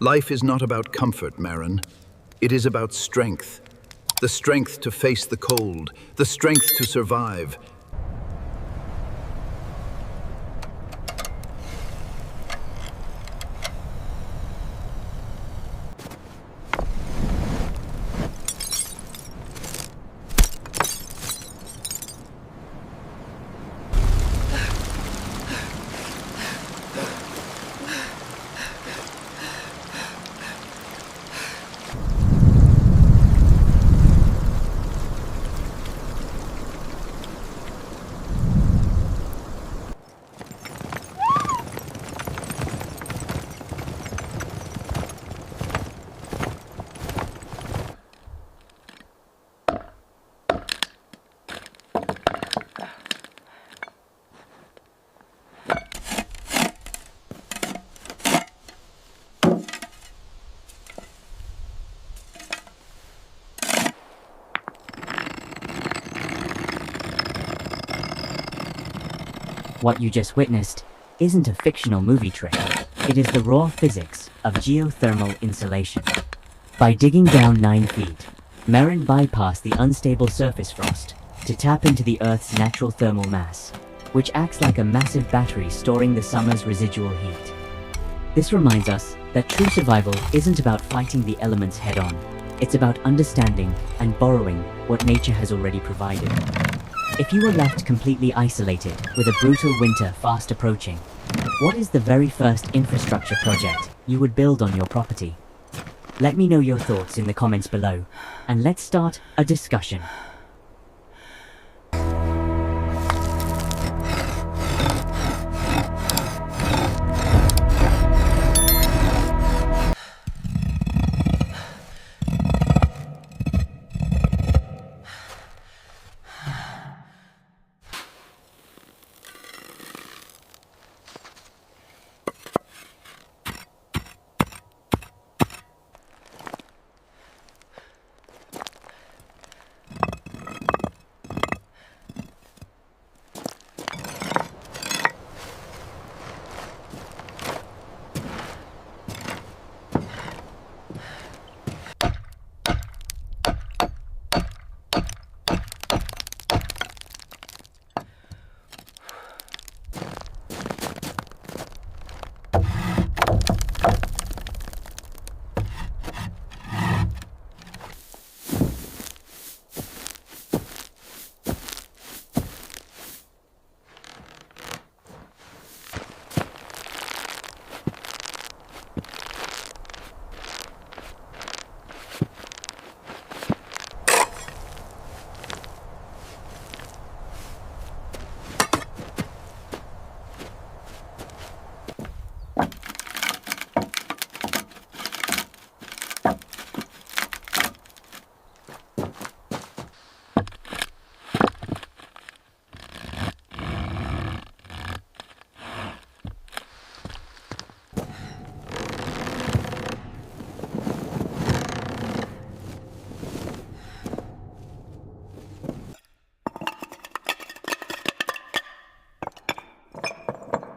Life is not about comfort, Maren. It is about strength. The strength to face the cold, the strength to survive. What you just witnessed isn't a fictional movie trick. It is the raw physics of geothermal insulation. By digging down 9 feet, Maren bypassed the unstable surface frost to tap into the Earth's natural thermal mass, which acts like a massive battery storing the summer's residual heat. This reminds us that true survival isn't about fighting the elements head-on. It's about understanding and borrowing what nature has already provided. If you were left completely isolated with a brutal winter fast approaching, what is the very first infrastructure project you would build on your property? Let me know your thoughts in the comments below, and let's start a discussion.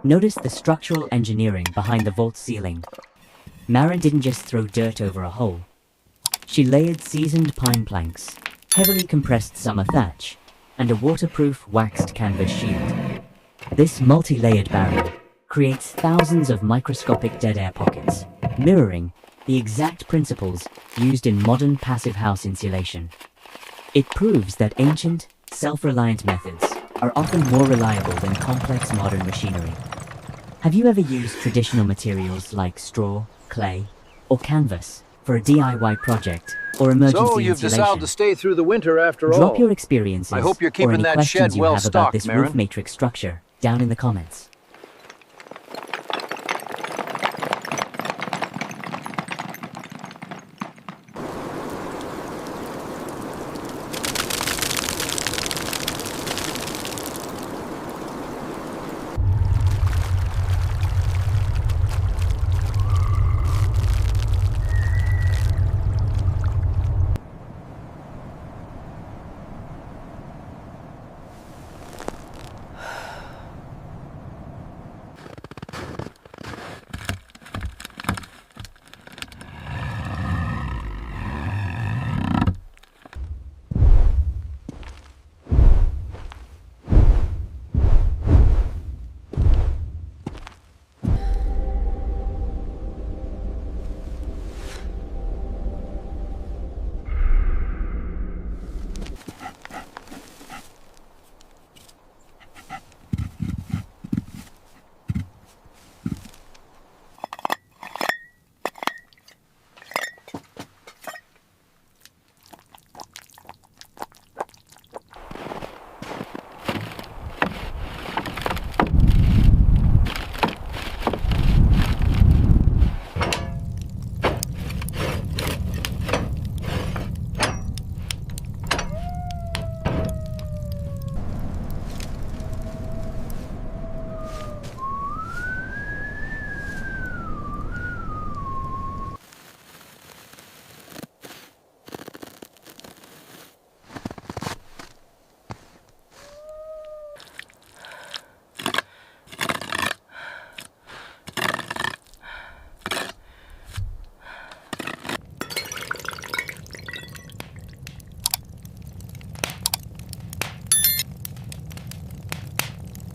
Notice the structural engineering behind the vault ceiling. Maren didn't just throw dirt over a hole. She layered seasoned pine planks, heavily compressed summer thatch, and a waterproof waxed canvas shield. This multi-layered barrier creates thousands of microscopic dead air pockets, mirroring the exact principles used in modern passive house insulation. It proves that ancient, self-reliant methods are often more reliable than complex modern machinery. Have you ever used traditional materials like straw, clay, or canvas for a DIY project or emergency So you've insulation? decided to stay through the winter after all. Drop your experiences I hope you're or keeping any that questions shed you well have about stocked, this Maren. roof matrix structure down in the comments.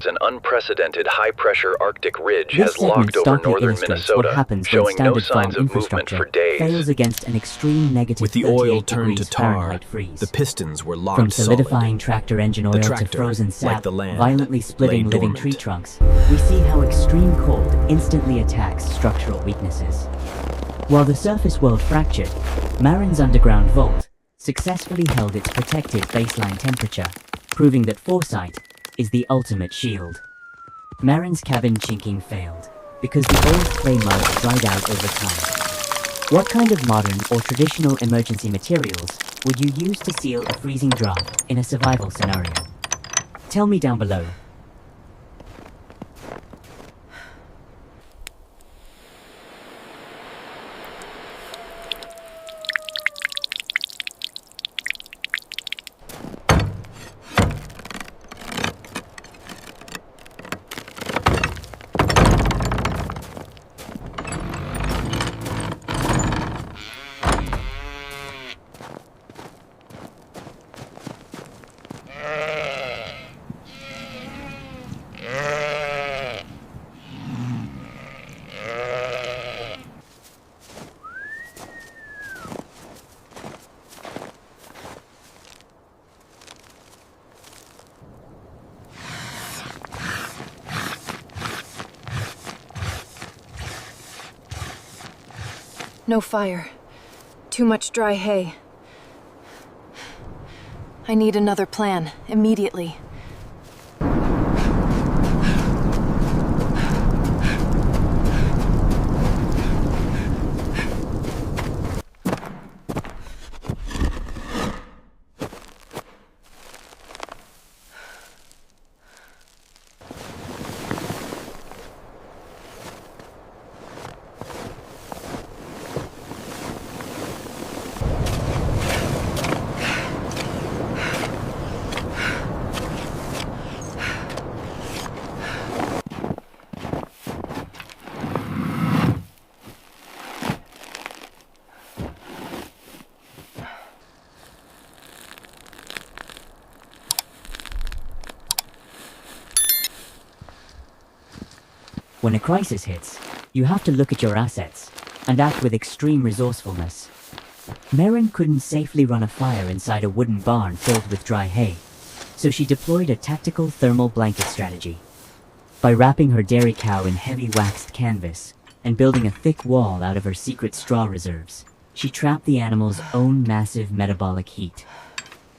An unprecedented high-pressure Arctic ridge This has locked segment over starkly northern illustrates what Minnesota, happens when showing no standard farm signs of movement infrastructure for days. fails against an extreme negative With the oil 38 turned to degrees tar, Fahrenheit freeze. the pistons were locked From solidifying solid. tractor engine oil The to tractor, frozen like sap, the land, violently splitting lay living dormant. tree trunks, we see how extreme cold instantly attacks structural weaknesses. While the surface world fractured, Maren's underground vault successfully held its protected baseline temperature, proving that foresight is the ultimate shield. Maren's cabin chinking failed because the old clay mud dried out over time. What kind of modern or traditional emergency materials would you use to seal a freezing draft in a survival scenario? Tell me down below. No fire. Too much dry hay. I need another plan, immediately. When a crisis hits, you have to look at your assets and act with extreme resourcefulness. Maren couldn't safely run a fire inside a wooden barn filled with dry hay, so she deployed a tactical thermal blanket strategy. By wrapping her dairy cow in heavy waxed canvas and building a thick wall out of her secret straw reserves, she trapped the animal's own massive metabolic heat.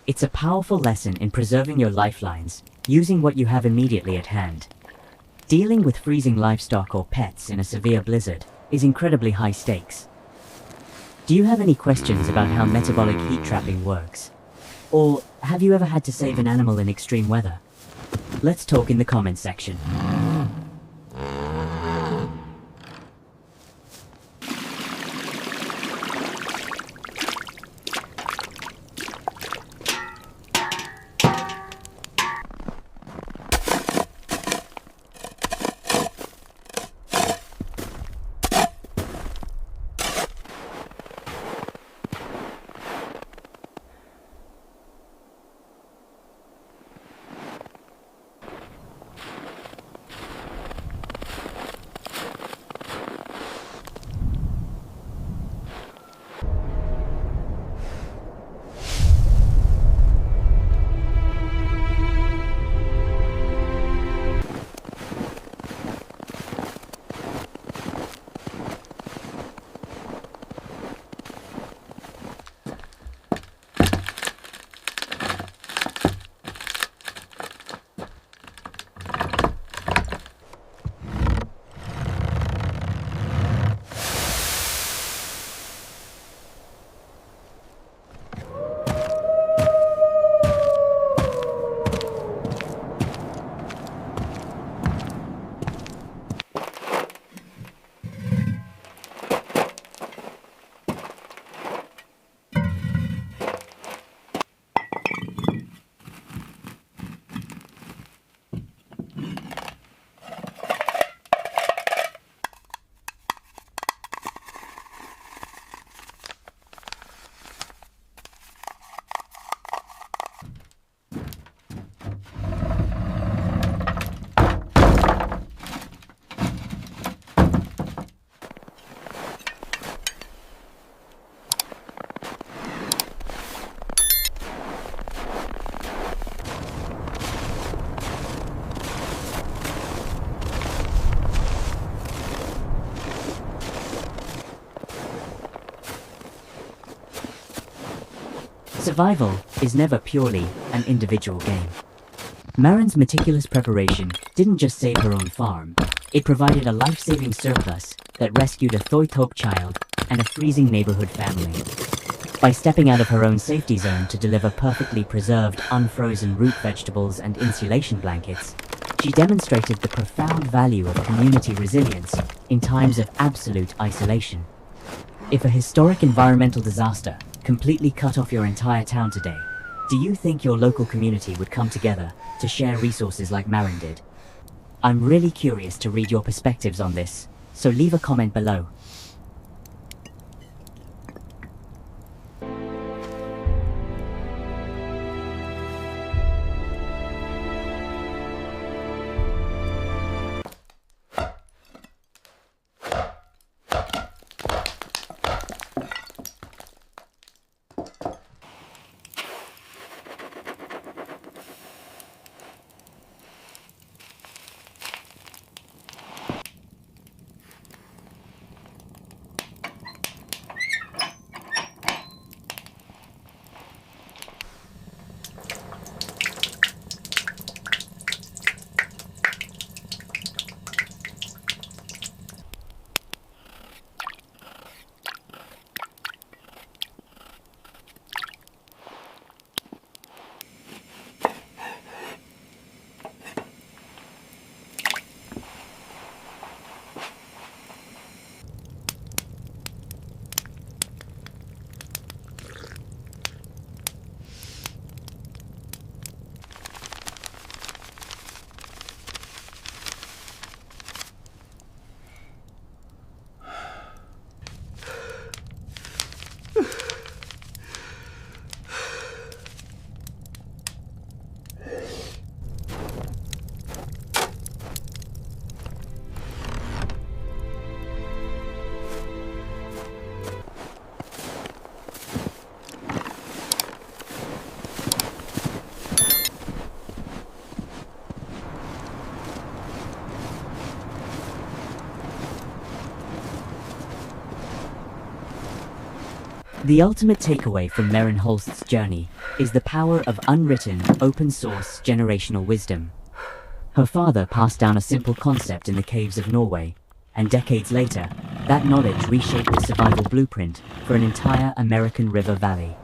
It's a powerful lesson in preserving your lifelines, using what you have immediately at hand. Dealing with freezing livestock or pets in a severe blizzard is incredibly high stakes. Do you have any questions about how metabolic heat trapping works? Or have you ever had to save an animal in extreme weather? Let's talk in the comments section. Survival is never purely an individual game. Maren's meticulous preparation didn't just save her own farm, it provided a life-saving surplus that rescued a Thoitop child and a freezing neighborhood family. By stepping out of her own safety zone to deliver perfectly preserved, unfrozen root vegetables and insulation blankets, she demonstrated the profound value of community resilience in times of absolute isolation. If a historic environmental disaster completely cut off your entire town today, do you think your local community would come together to share resources like Maren did? I'm really curious to read your perspectives on this, so leave a comment below. The ultimate takeaway from Maren Holst's journey is the power of unwritten, open-source generational wisdom. Her father passed down a simple concept in the caves of Norway, and decades later, that knowledge reshaped the survival blueprint for an entire American river valley.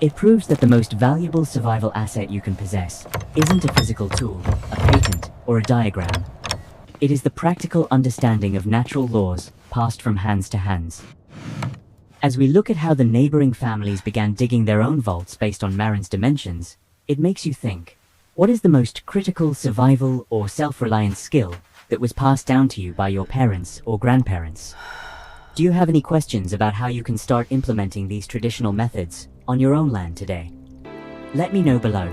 It proves that the most valuable survival asset you can possess isn't a physical tool, a patent, or a diagram. It is the practical understanding of natural laws passed from hands to hands. As we look at how the neighboring families began digging their own vaults based on Maren's dimensions, it makes you think, what is the most critical survival or self-reliance skill that was passed down to you by your parents or grandparents? Do you have any questions about how you can start implementing these traditional methods on your own land today? Let me know below.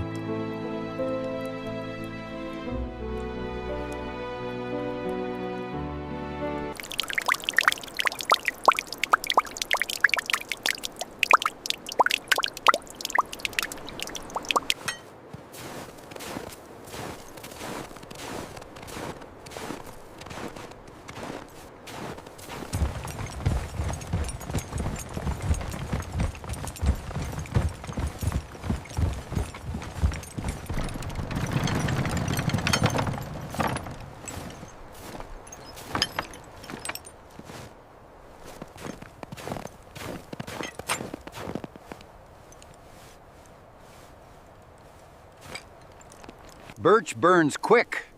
Birch burns quick.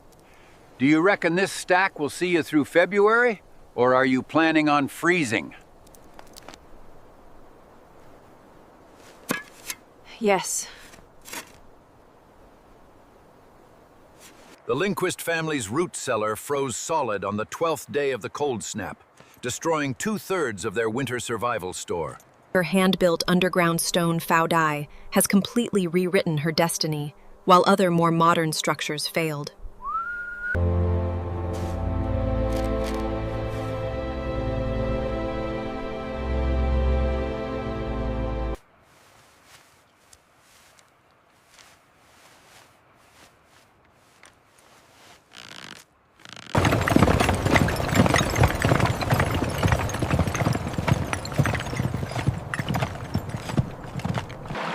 Do you reckon this stack will see you through February, or are you planning on freezing? Yes. The Lindquist family's root cellar froze solid on the 12th day of the cold snap, destroying 2/3 of their winter survival store. Her hand-built underground stone Faudai has completely rewritten her destiny, while other more modern structures failed.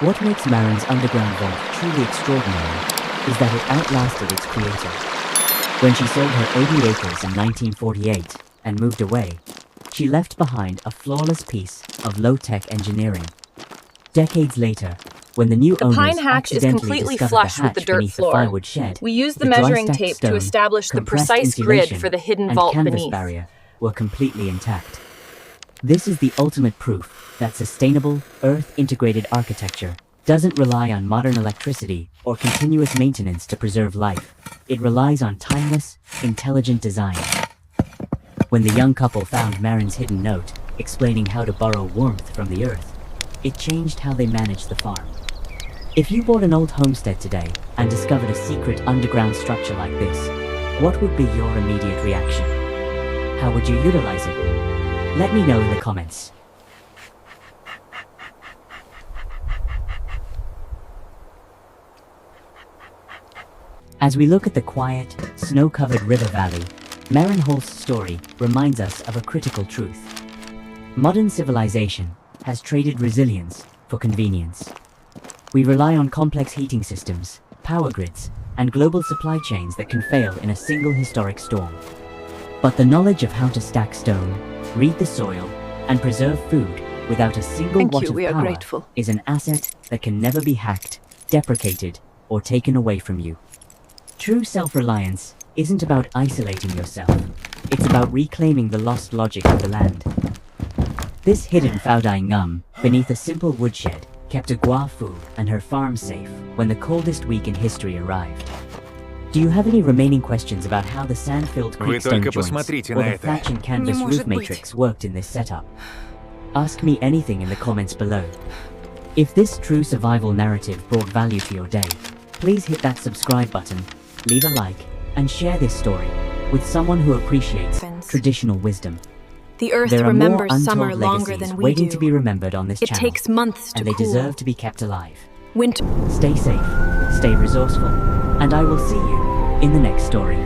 What What makes Maren's underground vault truly extraordinary is that it outlasted its creator. When she sold her 80 acres in 1948 and moved away, she left behind a flawless piece of low-tech engineering. Decades later, when the new owners pine hatch is accidentally completely discovered flush the with the hatch dirt beneath the floor. firewood shed, We used the dry measuring stacked tape stone, to establish the compressed precise grid insulation, for the hidden and vault canvas beneath. barrier were completely intact. This is the ultimate proof that sustainable, Earth-integrated architecture doesn't rely on modern electricity or continuous maintenance to preserve life. It relies on timeless, intelligent design. When the young couple found Maren's hidden note explaining how to borrow warmth from the earth, it changed how they managed the farm. If you bought an old homestead today and discovered a secret underground structure like this, what would be your immediate reaction? How would you utilize it? Let me know in the comments. As we look at the quiet, snow-covered river valley, Maren Holst's story reminds us of a critical truth. Modern civilization has traded resilience for convenience. We rely on complex heating systems, power grids, and global supply chains that can fail in a single historic storm. But the knowledge of how to stack stone, read the soil, and preserve food without a single watt of power is an asset that can never be hacked, deprecated, or taken away from you. True self-reliance isn't about isolating yourself. It's about reclaiming the lost logic of the land. This hidden Faudai ngum beneath a simple woodshed kept a Guafu and her farm safe when the coldest week in history arrived. Do you have any remaining questions about how the sand-filled creekstone joints or the thatch-and-canvas roof matrix worked in this setup? Ask me anything in the comments below. If this true survival narrative brought value to your day, please hit that subscribe button, leave a like, and share this story with someone who appreciates traditional wisdom. The Earth There are remembers more summer untold longer legacies than we waiting do. to be remembered on this It channel, takes months to and they cool. deserve to be kept alive. Winter. Stay safe, stay resourceful, and I will see you in the next story.